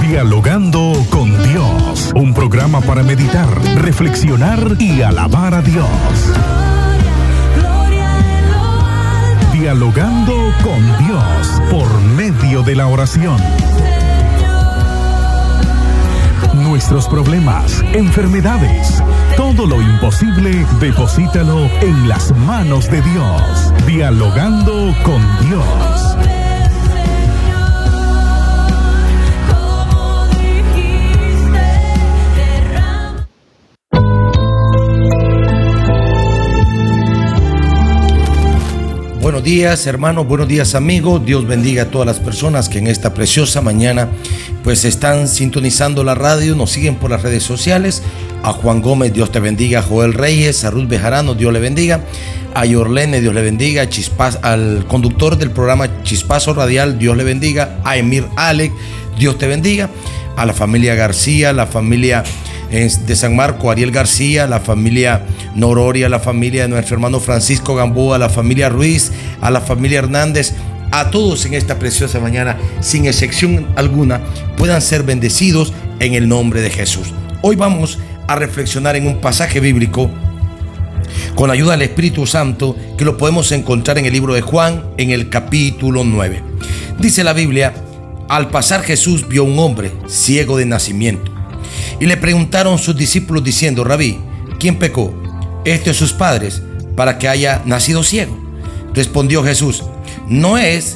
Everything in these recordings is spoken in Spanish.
Dialogando con Dios, un programa para meditar, reflexionar y alabar a Dios. Dialogando con Dios por medio de la oración. Nuestros problemas, enfermedades, todo lo imposible, deposítalo en las manos de Dios. Dialogando con Dios. Buenos días, hermanos, buenos días, amigos. Dios bendiga a todas las personas que en esta preciosa mañana pues están sintonizando la radio, nos siguen por las redes sociales. A Juan Gómez, Dios te bendiga. A Joel Reyes, a Ruth Bejarano, Dios le bendiga. A Yorlene, Dios le bendiga. Al conductor del programa Chispazo Radial, Dios le bendiga. A Emir Alec, Dios te bendiga. A la familia García, la familia de San Marco, Ariel García, la familia Nororia, la familia de nuestro hermano Francisco Gamboa, la familia Ruiz, a la familia Hernández, a todos en esta preciosa mañana, sin excepción alguna, puedan ser bendecidos en el nombre de Jesús. Hoy vamos a reflexionar en un pasaje bíblico con la ayuda del Espíritu Santo que lo podemos encontrar en el libro de Juan, en el capítulo 9. Dice la Biblia: al pasar Jesús vio un hombre ciego de nacimiento. Y le preguntaron sus discípulos diciendo: Rabí, ¿quién pecó, este o sus padres, para que haya nacido ciego? Respondió Jesús: No es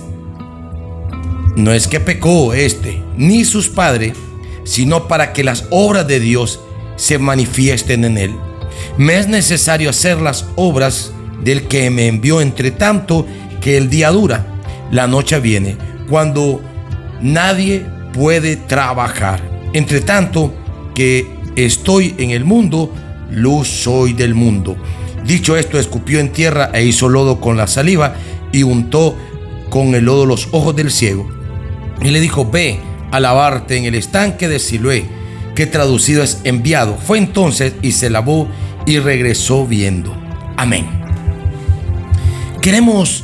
que pecó este ni sus padres, sino para que las obras de Dios se manifiesten en él. Me es necesario hacer las obras del que me envió, entre tanto que el día dura. La noche viene cuando nadie puede trabajar. Entre tanto que estoy en el mundo, luz soy del mundo. Dicho esto, escupió en tierra e hizo lodo con la saliva y untó con el lodo los ojos del ciego. Y le dijo: ve a lavarte en el estanque de Siloé, que traducido es enviado. Fue entonces y se lavó y regresó viendo. Amén. Queremos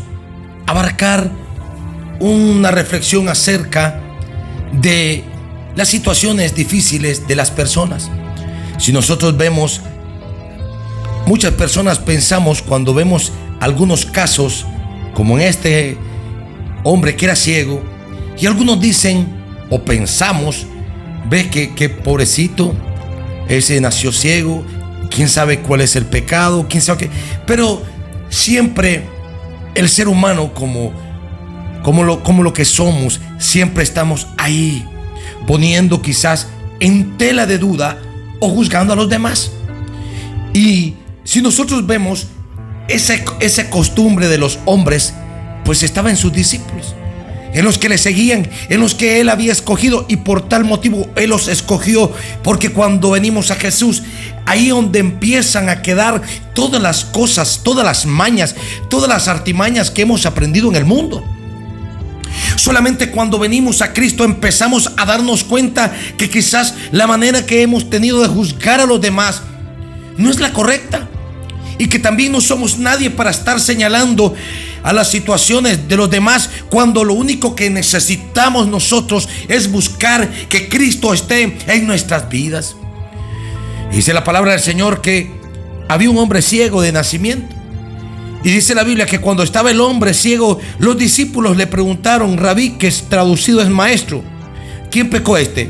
abarcar una reflexión acerca de las situaciones difíciles de las personas. Si nosotros vemos, muchas personas pensamos, cuando vemos algunos casos como en este hombre que era ciego, y algunos dicen o pensamos: ve que pobrecito, ese nació ciego, quién sabe cuál es el pecado, quién sabe qué. Pero siempre el ser humano, como lo que somos, siempre estamos ahí, poniendo quizás en tela de duda o juzgando a los demás. Y si nosotros vemos esa costumbre de los hombres, pues estaba en sus discípulos, en los que le seguían, en los que él había escogido, y por tal motivo él los escogió, porque cuando venimos a Jesús, ahí donde empiezan a quedar todas las cosas, todas las mañas, todas las artimañas que hemos aprendido en el mundo. Solamente cuando venimos a Cristo empezamos a darnos cuenta que quizás la manera que hemos tenido de juzgar a los demás no es la correcta, y que también no somos nadie para estar señalando a las situaciones de los demás, cuando lo único que necesitamos nosotros es buscar que Cristo esté en nuestras vidas. Dice la palabra del Señor que había un hombre ciego de nacimiento. Y dice la Biblia que cuando estaba el hombre ciego, los discípulos le preguntaron: Rabí, que es traducido es maestro, ¿quién pecó, este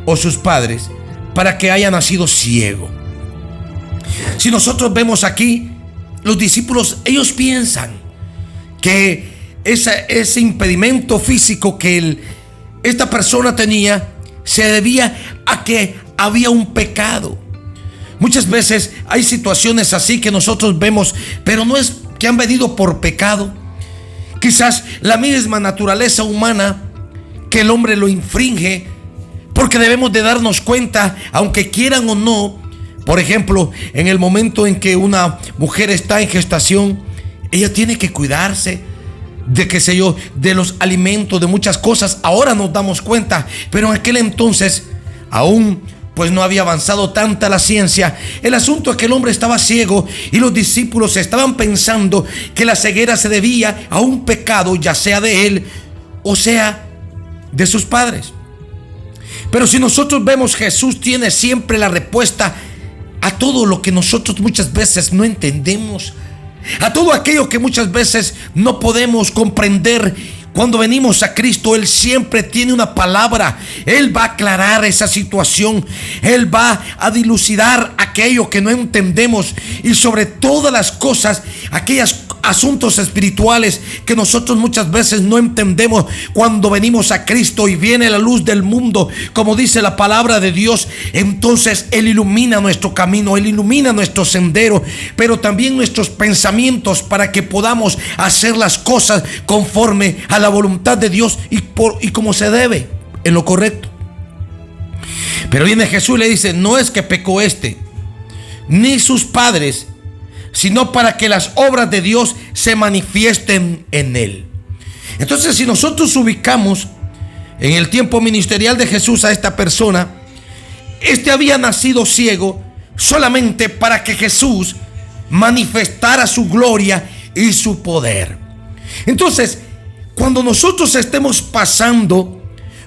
o sus padres, para que haya nacido ciego? Si nosotros vemos aquí, los discípulos, ellos piensan que ese impedimento físico que esta persona tenía se debía a que había un pecado. Muchas veces hay situaciones así que nosotros vemos, pero no es que han venido por pecado. Quizás la misma naturaleza humana que el hombre lo infringe, porque debemos de darnos cuenta, aunque quieran o no. Por ejemplo, en el momento en que una mujer está en gestación, ella tiene que cuidarse de, qué sé yo, de los alimentos, de muchas cosas. Ahora nos damos cuenta, pero en aquel entonces aún pues no había avanzado tanta la ciencia. El asunto es que el hombre estaba ciego y los discípulos estaban pensando que la ceguera se debía a un pecado, ya sea de él o sea de sus padres. Pero si nosotros vemos, Jesús tiene siempre la respuesta a todo lo que nosotros muchas veces no entendemos, a todo aquello que muchas veces no podemos comprender. Cuando venimos a Cristo, Él siempre tiene una palabra. Él va a aclarar esa situación. Él va a dilucidar aquello que no entendemos. Y sobre todas las cosas, aquellos asuntos espirituales que nosotros muchas veces no entendemos, cuando venimos a Cristo y viene la luz del mundo, como dice la palabra de Dios, entonces Él ilumina nuestro camino, Él ilumina nuestro sendero, pero también nuestros pensamientos, para que podamos hacer las cosas conforme a la voluntad de Dios y como se debe, en lo correcto. Pero viene Jesús y le dice: no es que pecó ni sus padres, sino para que las obras de Dios se manifiesten en él. Entonces, si nosotros ubicamos en el tiempo ministerial de Jesús a esta persona, había nacido ciego solamente para que Jesús manifestara su gloria y su poder. Entonces, cuando nosotros estemos pasando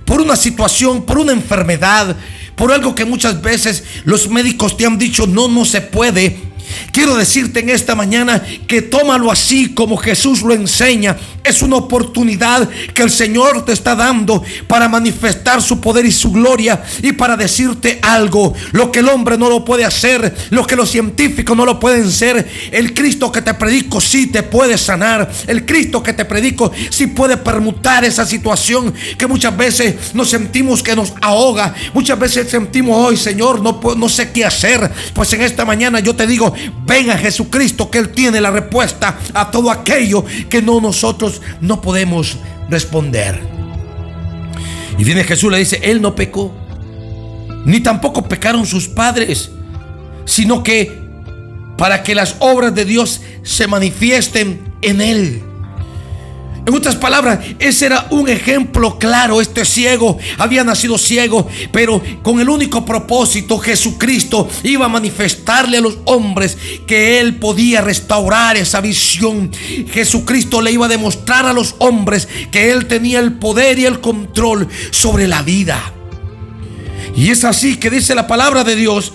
por una situación, por una enfermedad, por algo que muchas veces los médicos te han dicho no se puede, quiero decirte en esta mañana que tómalo así como Jesús lo enseña. Es una oportunidad que el Señor te está dando para manifestar su poder y su gloria, y para decirte algo: lo que el hombre no lo puede hacer, lo que los científicos no lo pueden hacer, el Cristo que te predico sí te puede sanar. El Cristo que te predico sí puede permutar esa situación que muchas veces nos sentimos que nos ahoga. Muchas veces sentimos: hoy, Señor, no sé qué hacer. Pues en esta mañana yo te digo: ven a Jesucristo, que Él tiene la respuesta a todo aquello que nosotros no podemos responder. Y viene Jesús y le dice: Él no pecó, ni tampoco pecaron sus padres, sino que para que las obras de Dios se manifiesten en Él. En otras palabras, ese era un ejemplo claro. Este ciego había nacido ciego, pero con el único propósito: Jesucristo iba a manifestarle a los hombres que Él podía restaurar esa visión. Jesucristo le iba a demostrar a los hombres que Él tenía el poder y el control sobre la vida. Y es así que dice la palabra de Dios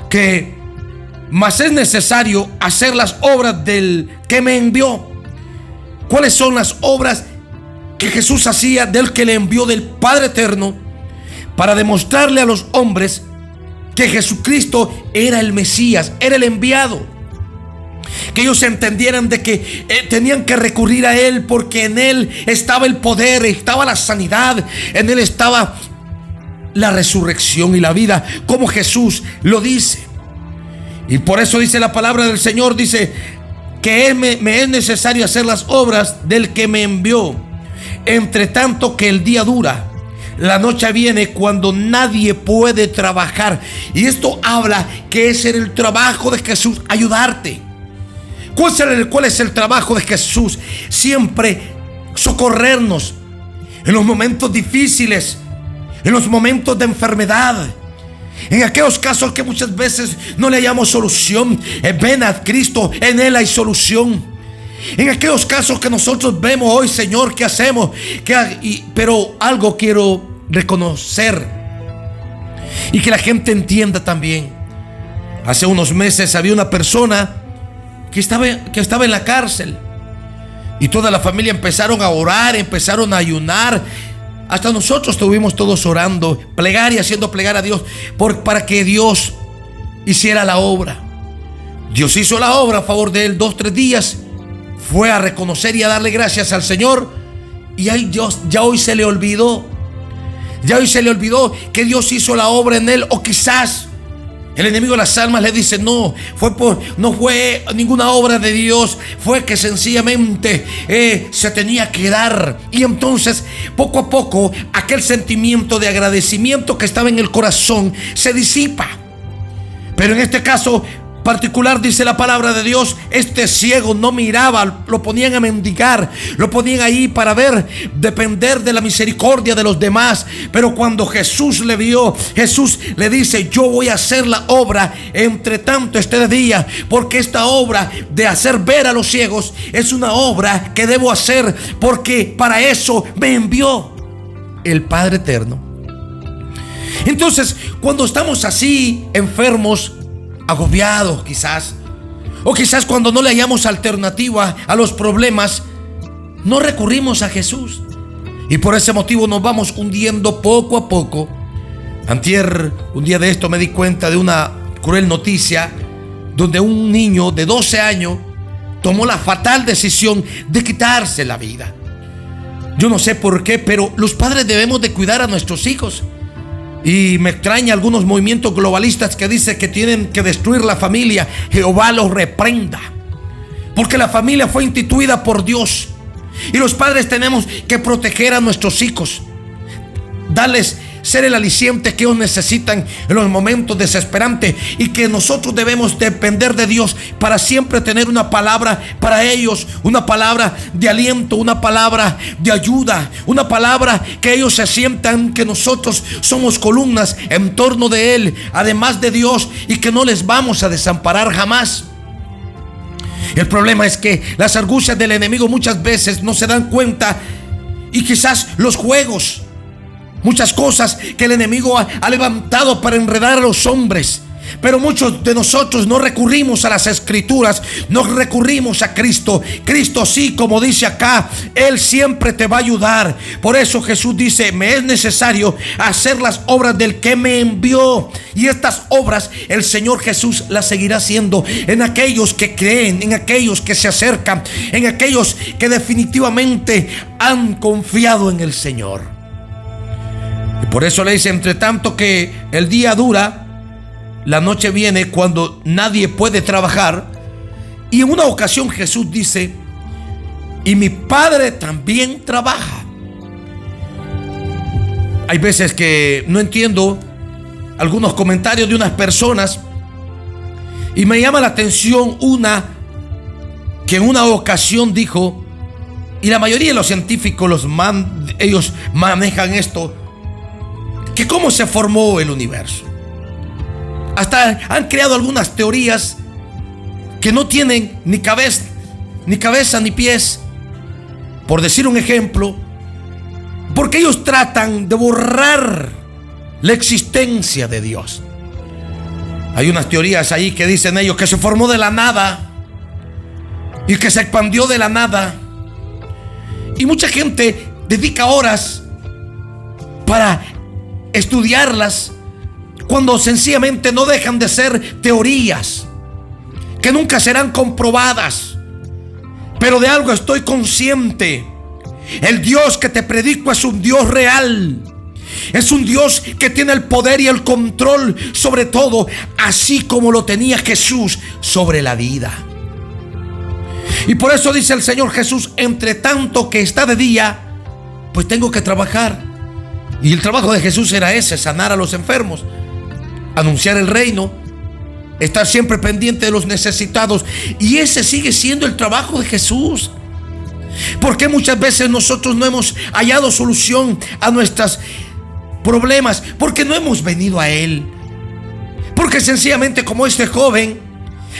que mas es necesario hacer las obras del que me envió. ¿Cuáles son las obras que Jesús hacía, del que le envió, del Padre Eterno? Para demostrarle a los hombres que Jesucristo era el Mesías, era el enviado. Que ellos entendieran de que tenían que recurrir a Él, porque en Él estaba el poder, estaba la sanidad, en Él estaba la resurrección y la vida, como Jesús lo dice. Y por eso dice la palabra del Señor, dice que me es necesario hacer las obras del que me envió. Entre tanto que el día dura, la noche viene cuando nadie puede trabajar. Y esto habla que ese era el trabajo de Jesús: ayudarte. ¿Cuál es el trabajo de Jesús? Siempre socorrernos en los momentos difíciles, en los momentos de enfermedad, en aquellos casos que muchas veces no le hallamos solución. Ven a Cristo, en Él hay solución. En aquellos casos que nosotros vemos: hoy, Señor, ¿qué hacemos? Pero algo quiero reconocer y que la gente entienda también. Hace unos meses había una persona que estaba en la cárcel, y toda la familia empezaron a orar, empezaron a ayunar. Hasta nosotros estuvimos todos orando, plegar y haciendo plegar a Dios para que Dios hiciera la obra. Dios hizo la obra a favor de él. 2-3 días fue a reconocer y a darle gracias al Señor. Y ya hoy se le olvidó. Ya hoy se le olvidó que Dios hizo la obra en él. O quizás el enemigo de las almas le dice: no fue ninguna obra de Dios, fue que sencillamente se tenía que dar. Y entonces, poco a poco, aquel sentimiento de agradecimiento que estaba en el corazón se disipa. Pero en este caso particular, dice la palabra de Dios, este ciego no miraba, lo ponían a mendigar, lo ponían ahí para depender de la misericordia de los demás. Pero cuando Jesús le vio, Jesús le dice: yo voy a hacer la obra entre tanto este día, porque esta obra de hacer ver a los ciegos es una obra que debo hacer, porque para eso me envió el Padre Eterno. Entonces, cuando estamos así, enfermos, agobiados quizás, o quizás cuando no le hallamos alternativa a los problemas, no recurrimos a Jesús. Y por ese motivo nos vamos hundiendo poco a poco. Antier, un día de esto, me di cuenta de una cruel noticia donde un niño de 12 años tomó la fatal decisión de quitarse la vida. Yo no sé por qué, pero los padres debemos de cuidar a nuestros hijos. Y me extraña algunos movimientos globalistas que dicen que tienen que destruir la familia. Jehová los reprenda, porque la familia fue instituida por Dios. Y los padres tenemos que proteger a nuestros hijos, darles, ser el aliciente que ellos necesitan en los momentos desesperantes, y que nosotros debemos depender de Dios para siempre tener una palabra para ellos, una palabra de aliento, una palabra de ayuda, una palabra que ellos se sientan que nosotros somos columnas en torno de Él, además de Dios, y que no les vamos a desamparar jamás. El problema es que las argucias del enemigo muchas veces no se dan cuenta, y quizás los juegos, muchas cosas que el enemigo ha levantado para enredar a los hombres. Pero muchos de nosotros no recurrimos a las escrituras, no recurrimos a Cristo. Cristo sí, como dice acá, Él siempre te va a ayudar. Por eso Jesús dice: me es necesario hacer las obras del que me envió. Y estas obras el Señor Jesús las seguirá haciendo en aquellos que creen, en aquellos que se acercan, en aquellos que definitivamente han confiado en el Señor. Y por eso le dice: entre tanto que el día dura, la noche viene cuando nadie puede trabajar. Y en una ocasión Jesús dice: y mi Padre también trabaja. Hay veces que no entiendo algunos comentarios de unas personas, y me llama la atención una que en una ocasión dijo, y la mayoría de los científicos ellos manejan esto, que cómo se formó el universo. Hasta han creado algunas teorías que no tienen ni cabeza ni pies. Por decir un ejemplo, porque ellos tratan de borrar la existencia de Dios. Hay unas teorías ahí que dicen ellos que se formó de la nada y que se expandió de la nada. Y mucha gente dedica horas para estudiarlas, cuando sencillamente no dejan de ser teorías que nunca serán comprobadas. Pero de algo estoy consciente: el Dios que te predico es un Dios real. Es un Dios que tiene el poder y el control sobre todo, así como lo tenía Jesús sobre la vida. Y por eso dice el Señor Jesús: entre tanto que está de día, pues tengo que trabajar. Y el trabajo de Jesús era ese: sanar a los enfermos, anunciar el reino, estar siempre pendiente de los necesitados. Y ese sigue siendo el trabajo de Jesús. ¿Por qué muchas veces nosotros no hemos hallado solución a nuestros problemas? Porque no hemos venido a Él. Porque sencillamente, como este joven,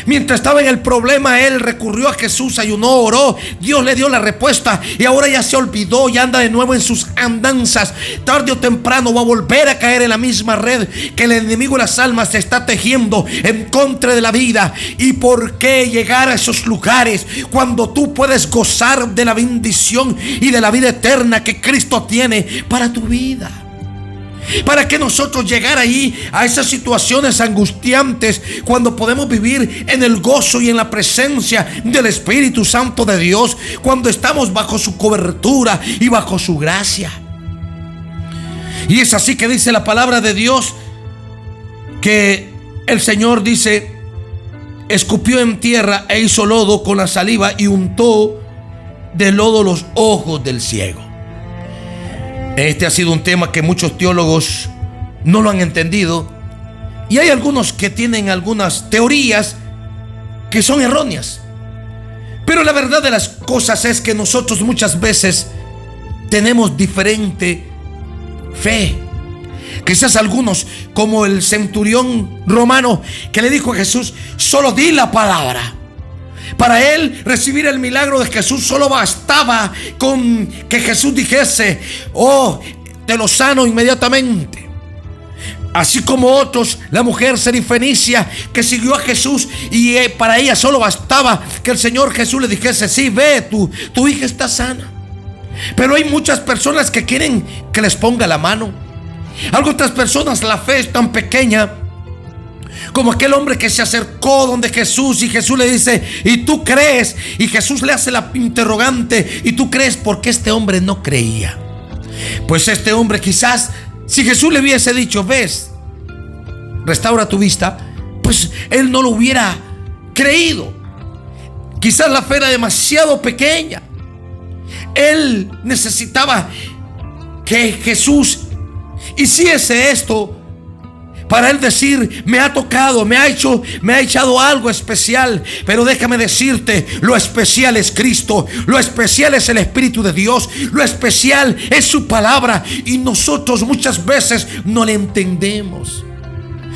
mientras estaba en el problema, él recurrió a Jesús, ayunó, oró, Dios le dio la respuesta, y ahora ya se olvidó y anda de nuevo en sus andanzas. Tarde o temprano va a volver a caer en la misma red que el enemigo de las almas se está tejiendo en contra de la vida. ¿Y por qué llegar a esos lugares cuando tú puedes gozar de la bendición y de la vida eterna que Cristo tiene para tu vida? ¿Para qué nosotros llegar ahí a esas situaciones angustiantes cuando podemos vivir en el gozo y en la presencia del Espíritu Santo de Dios, cuando estamos bajo su cobertura y bajo su gracia? Y es así que dice la palabra de Dios, que el Señor dice: escupió en tierra e hizo lodo con la saliva y untó de lodo los ojos del ciego. Este ha sido un tema que muchos teólogos no lo han entendido, y hay algunos que tienen algunas teorías que son erróneas. Pero la verdad de las cosas es que nosotros muchas veces tenemos diferente fe. Quizás algunos, como el centurión romano que le dijo a Jesús: solo di la palabra. Para él recibir el milagro de Jesús solo bastaba con que Jesús dijese: oh, te lo sano inmediatamente. Así como otros, la mujer serifenicia que siguió a Jesús y para ella solo bastaba que el Señor Jesús le dijese: sí, ve, tu hija está sana. Pero hay muchas personas que quieren que les ponga la mano. A otras personas la fe es tan pequeña como aquel hombre que se acercó donde Jesús y Jesús le dice: ¿y tú crees? Y Jesús le hace la interrogante: ¿y tú crees? Porque este hombre no creía. Pues este hombre, quizás si Jesús le hubiese dicho: ves, restaura tu vista, pues él no lo hubiera creído. Quizás la fe era demasiado pequeña. Él necesitaba que Jesús hiciese esto para él decir: me ha tocado, me ha echado algo especial. Pero déjame decirte, lo especial es Cristo, lo especial es el Espíritu de Dios, lo especial es su palabra, y nosotros muchas veces no le entendemos.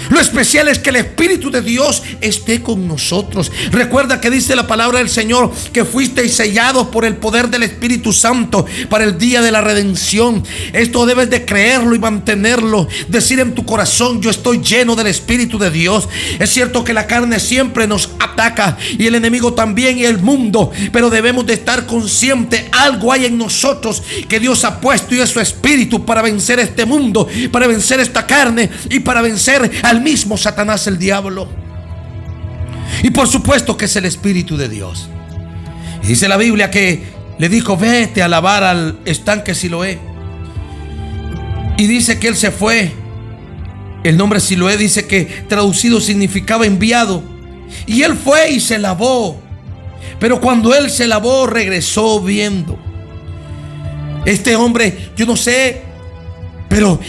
Lo especial es que el Espíritu de Dios esté con nosotros. Recuerda que dice la palabra del Señor que fuisteis sellados por el poder del Espíritu Santo para el día de la redención. Esto debes de creerlo y mantenerlo. Decir en tu corazón: yo estoy lleno del Espíritu de Dios. Es cierto que la carne siempre nos ataca, y el enemigo también, y el mundo, pero debemos de estar conscientes: algo hay en nosotros que Dios ha puesto, y es su Espíritu, para vencer este mundo, para vencer esta carne y para vencer al mismo Satanás, el diablo. Y por supuesto que es el Espíritu de Dios. Y dice la Biblia que le dijo: vete a lavar al estanque Siloé. Y dice que él se fue. El nombre Siloé dice que traducido significaba enviado. Y él fue y se lavó. Pero cuando él se lavó, regresó viendo. Este hombre, yo no sé, pero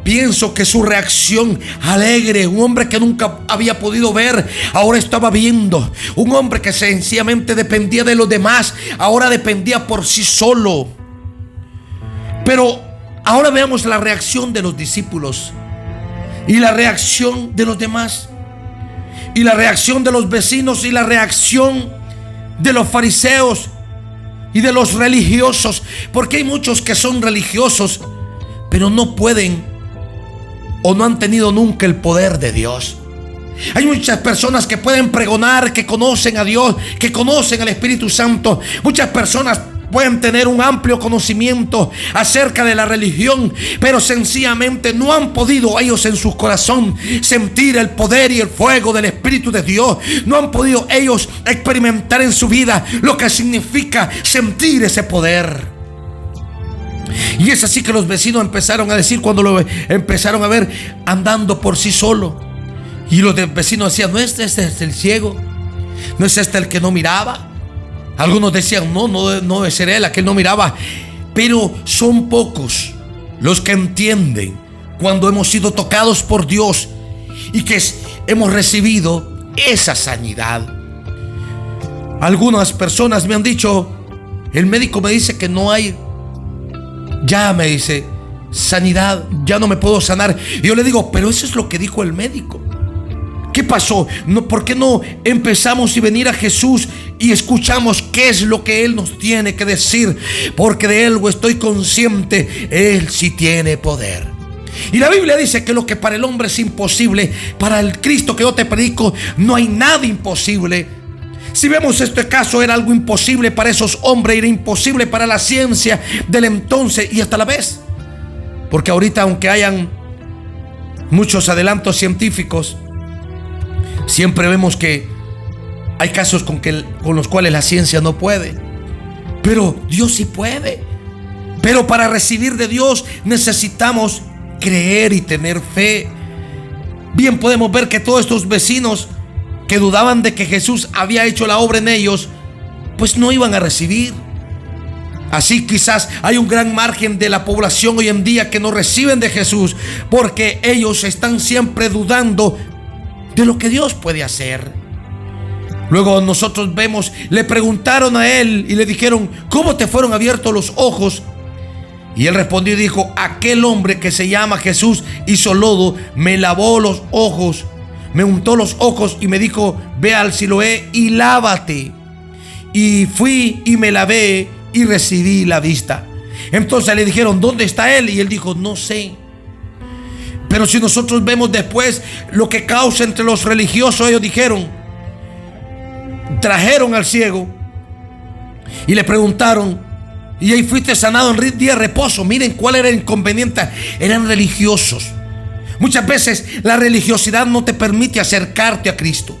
pienso que su reacción alegre, un hombre que nunca había podido ver, ahora estaba viendo. Un hombre que sencillamente dependía de los demás, ahora dependía por sí solo. Pero ahora veamos la reacción de los discípulos, y la reacción de los demás, y la reacción de los vecinos, y la reacción de los fariseos y de los religiosos. Porque hay muchos que son religiosos, pero no pueden o no han tenido nunca el poder de Dios. Hay muchas personas que pueden pregonar que conocen a Dios, que conocen al Espíritu Santo. Muchas personas pueden tener un amplio conocimiento acerca de la religión, pero sencillamente no han podido ellos en su corazón sentir el poder y el fuego del Espíritu de Dios. No han podido ellos experimentar en su vida lo que significa sentir ese poder. Y es así que los vecinos empezaron a decir, cuando lo empezaron a ver andando por sí solo. Y los vecinos decían: no, este es el ciego, no es este el que no miraba. Algunos decían: no es él, aquel no miraba. Pero son pocos los que entienden cuando hemos sido tocados por Dios y que hemos recibido esa sanidad. Algunas personas me han dicho: el médico me dice que no hay, ya me dice, sanidad, ya no me puedo sanar. Y yo le digo: pero eso es lo que dijo el médico. ¿Qué pasó? ¿Por qué no empezamos y venir a Jesús y escuchamos qué es lo que Él nos tiene que decir? Porque de Él estoy consciente, Él sí tiene poder. Y la Biblia dice que lo que para el hombre es imposible, para el Cristo que yo te predico, no hay nada imposible. Si vemos este caso, era algo imposible para esos hombres, era imposible para la ciencia del entonces y hasta la vez. Porque ahorita, aunque hayan muchos adelantos científicos, siempre vemos que hay casos con los cuales la ciencia no puede. Pero Dios sí puede. Pero para recibir de Dios necesitamos creer y tener fe. Bien podemos ver que todos estos vecinos que dudaban de que Jesús había hecho la obra en ellos, pues no iban a recibir. Así quizás hay un gran margen de la población hoy en día que no reciben de Jesús, porque ellos están siempre dudando de lo que Dios puede hacer. Luego nosotros vemos, le preguntaron a él y le dijeron: ¿cómo te fueron abiertos los ojos? Y él respondió y dijo: aquel hombre que se llama Jesús hizo lodo, me lavó los ojos, me untó los ojos y me dijo: ve al Siloé y lávate. Y fui y me lavé y recibí la vista. Entonces le dijeron: ¿dónde está él? Y él dijo: no sé. Pero si nosotros vemos después lo que causa entre los religiosos, ellos dijeron, trajeron al ciego y le preguntaron, y ahí fuiste sanado en día de reposo. Miren cuál era el inconveniente. Eran religiosos. Muchas veces la religiosidad no te permite acercarte a Cristo.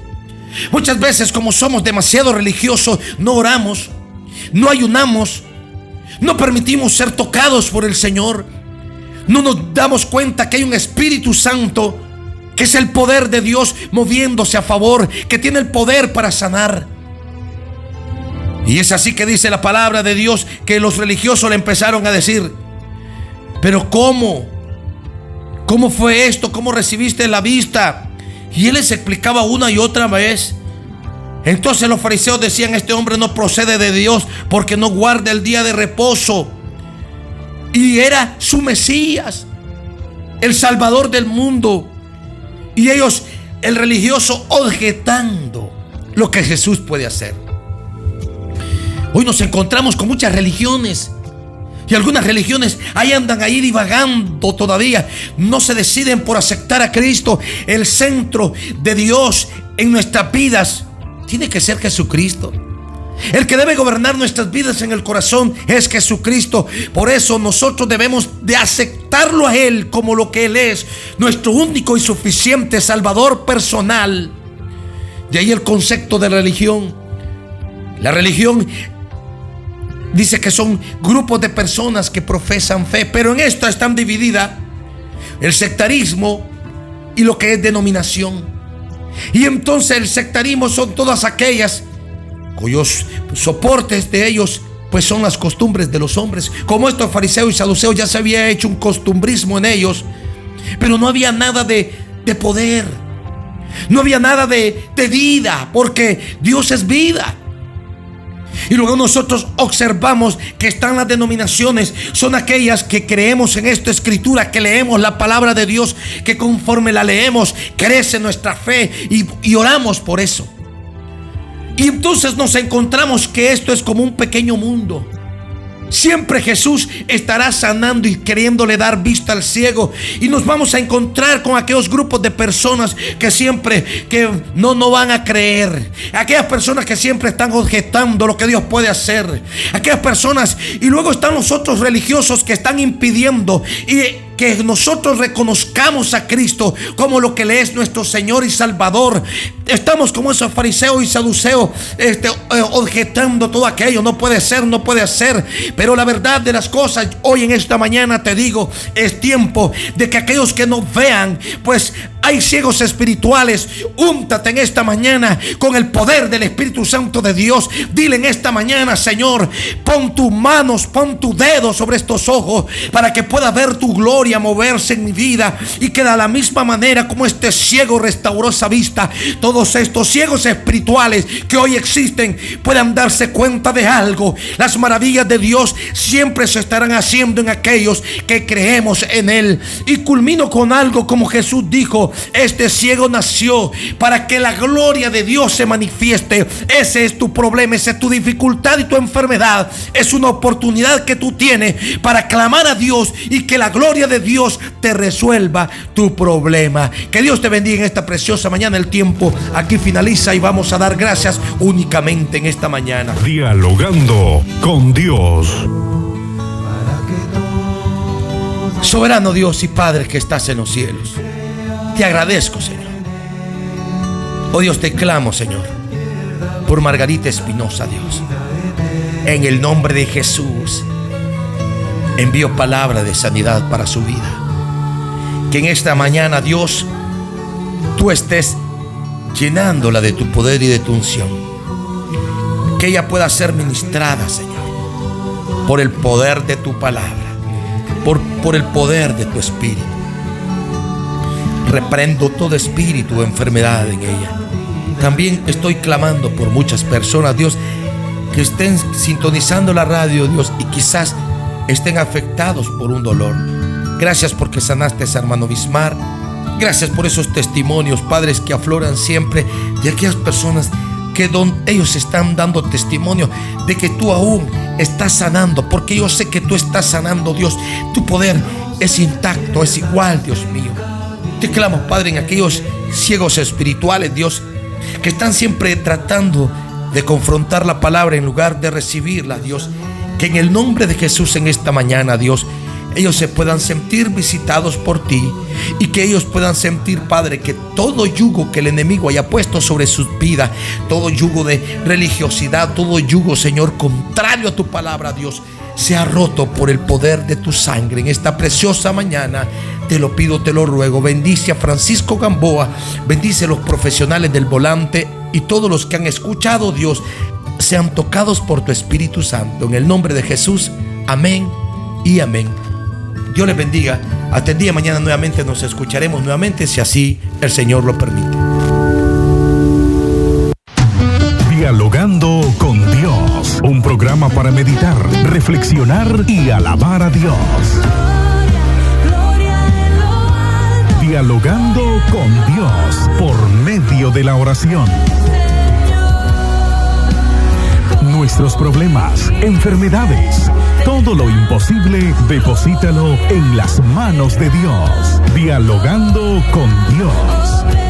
Muchas veces, como somos demasiado religiosos, no oramos, no ayunamos, no permitimos ser tocados por el Señor. No nos damos cuenta que hay un Espíritu Santo, que es el poder de Dios moviéndose a favor, que tiene el poder para sanar. Y es así que dice la palabra de Dios, que los religiosos le empezaron a decir, pero ¿cómo fue esto? ¿Cómo recibiste la vista? Y él les explicaba una y otra vez. Entonces los fariseos decían, este hombre no procede de Dios, porque no guarda el día de reposo. Y era su Mesías, el Salvador del mundo. Y ellos, el religioso, objetando lo que Jesús puede hacer. Hoy nos encontramos con muchas religiones, y algunas religiones ahí andan ahí divagando todavía. No se deciden por aceptar a Cristo. El centro de Dios en nuestras vidas tiene que ser Jesucristo. El que debe gobernar nuestras vidas en el corazón es Jesucristo. Por eso nosotros debemos de aceptarlo a Él como lo que Él es, nuestro único y suficiente Salvador personal. De ahí el concepto de religión. La religión dice que son grupos de personas que profesan fe, pero en esto están divididas el sectarismo y lo que es denominación. Y entonces el sectarismo son todas aquellas cuyos soportes de ellos pues son las costumbres de los hombres. Como estos fariseos y saduceos, ya se había hecho un costumbrismo en ellos, pero no había nada de poder, no había nada de vida, porque Dios es vida. Y luego nosotros observamos que están las denominaciones, son aquellas que creemos en esta escritura, que leemos la palabra de Dios, que conforme la leemos crece nuestra fe y oramos por eso. Y entonces nos encontramos que esto es como un pequeño mundo. Siempre Jesús estará sanando y queriéndole dar vista al ciego. Y nos vamos a encontrar con aquellos grupos de personas que siempre que no van a creer. Aquellas personas que siempre están objetando lo que Dios puede hacer. Aquellas personas, y luego están los otros religiosos que están impidiendo y que nosotros reconozcamos a Cristo como lo que le es nuestro Señor y Salvador. Estamos como esos fariseos y saduceos objetando todo aquello. No puede ser, no puede hacer. Pero la verdad de las cosas, hoy en esta mañana te digo, es tiempo de que aquellos que no vean, pues hay ciegos espirituales. Úntate en esta mañana con el poder del Espíritu Santo de Dios. Dile en esta mañana, Señor, pon tus manos, pon tu dedo sobre estos ojos para que pueda ver tu gloria moverse en mi vida, y que de la misma manera como este ciego restauró esa vista, todos estos ciegos espirituales que hoy existen puedan darse cuenta de algo. Las maravillas de Dios siempre se estarán haciendo en aquellos que creemos en Él. Y culmino con algo como Jesús dijo: este ciego nació para que la gloria de Dios se manifieste. Ese es tu problema, esa es tu dificultad y tu enfermedad. Es una oportunidad que tú tienes para clamar a Dios y que la gloria de Dios te resuelva tu problema. Que Dios te bendiga en esta preciosa mañana. El tiempo aquí finaliza y vamos a dar gracias únicamente en esta mañana. Dialogando con Dios. Soberano Dios y Padre que estás en los cielos, te agradezco, Señor. Oh Dios, te clamo, Señor, por Margarita Espinosa, Dios. En el nombre de Jesús envío palabra de sanidad para su vida. Que en esta mañana, Dios, tú estés llenándola de tu poder y de tu unción. Que ella pueda ser ministrada, Señor, por el poder de tu palabra, por el poder de tu espíritu. Reprendo todo espíritu o enfermedad en ella. También estoy clamando por muchas personas, Dios, que estén sintonizando la radio, Dios, y quizás estén afectados por un dolor. Gracias porque sanaste a ese hermano Bismar. Gracias por esos testimonios, padres, que afloran siempre de aquellas personas que ellos están dando testimonio de que tú aún estás sanando, porque yo sé que tú estás sanando, Dios. Tu poder es intacto, es igual, Dios mío. Te clamo, Padre, en aquellos ciegos espirituales, Dios, que están siempre tratando de confrontar la palabra en lugar de recibirla, Dios. Que en el nombre de Jesús en esta mañana, Dios, ellos se puedan sentir visitados por ti y que ellos puedan sentir, Padre, que todo yugo que el enemigo haya puesto sobre sus vidas, todo yugo de religiosidad, todo yugo, Señor, contrario a tu palabra, Dios, sea roto por el poder de tu sangre. En esta preciosa mañana te lo pido, te lo ruego. Bendice a Francisco Gamboa, bendice a los profesionales del volante y todos los que han escuchado, Dios, sean tocados por tu Espíritu Santo. En el nombre de Jesús, amén y amén. Dios les bendiga. Hasta el día de mañana nuevamente nos escucharemos nuevamente, si así el Señor lo permite. Dialogando con Dios, un programa para meditar, reflexionar y alabar a Dios. Dialogando con Dios por medio de la oración. Nuestros problemas, enfermedades, todo lo imposible, deposítalo en las manos de Dios. Dialogando con Dios.